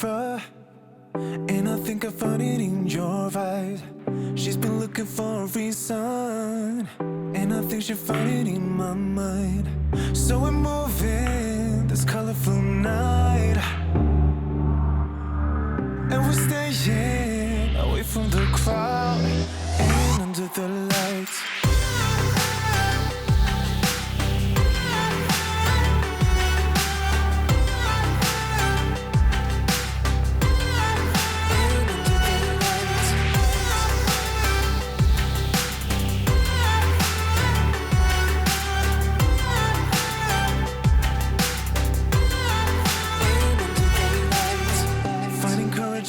mirror, and I think I found it in your eyes. She's been looking for a reason, and I think she found it in my mind. So we're moving this colorful night, and we're staying away from the crowd and under the lights.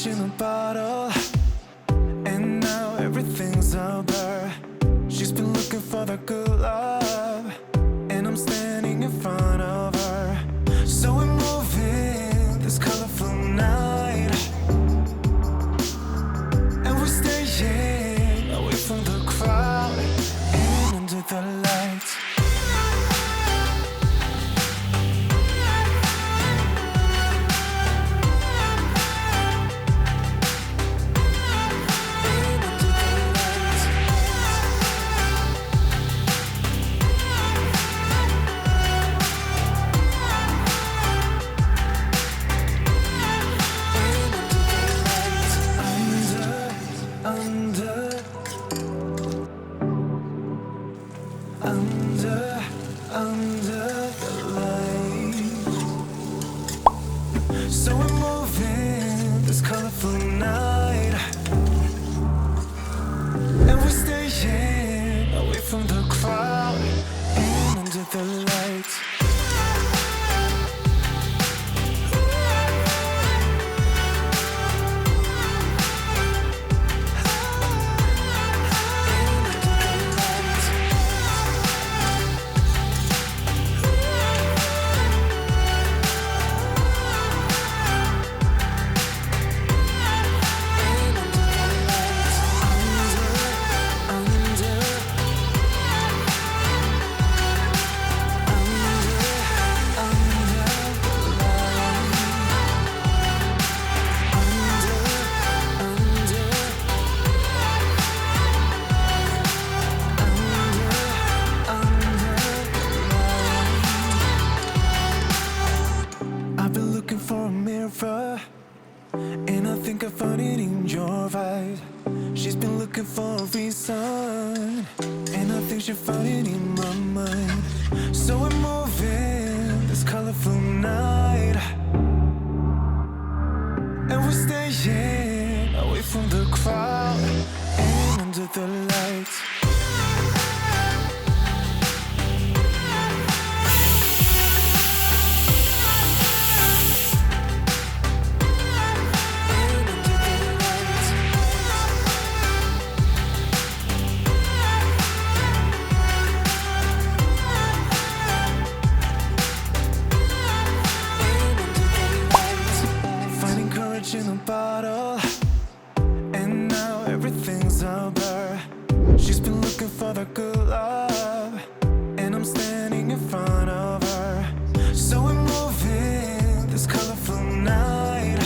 In a bottle, and now everything's about her. She's been looking for the good love, and I'm standing in front of her. So we're moving this colorful night, and we're staying away from the crowd and under the lights. Under the lights. So we're moving this colorful night, and we're staying away from the crowd and under the lights. For a mirror, and I think I found it in your eyes. She's been looking for a reason, and I think she found it in my mind. So we're moving this colorful night, and we're staying away from the crowd and under the lights. In a bottle, and now everything's about her. She's been looking for the good love, and I'm standing in front of her. So we're moving this colorful night,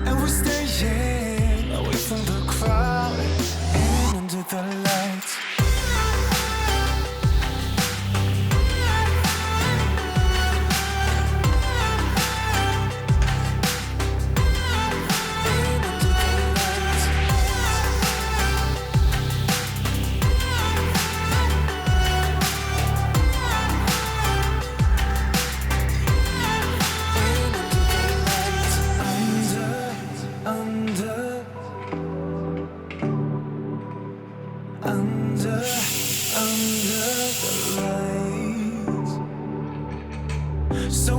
and we're staying away from the crowd and under the lights. Under the lights. So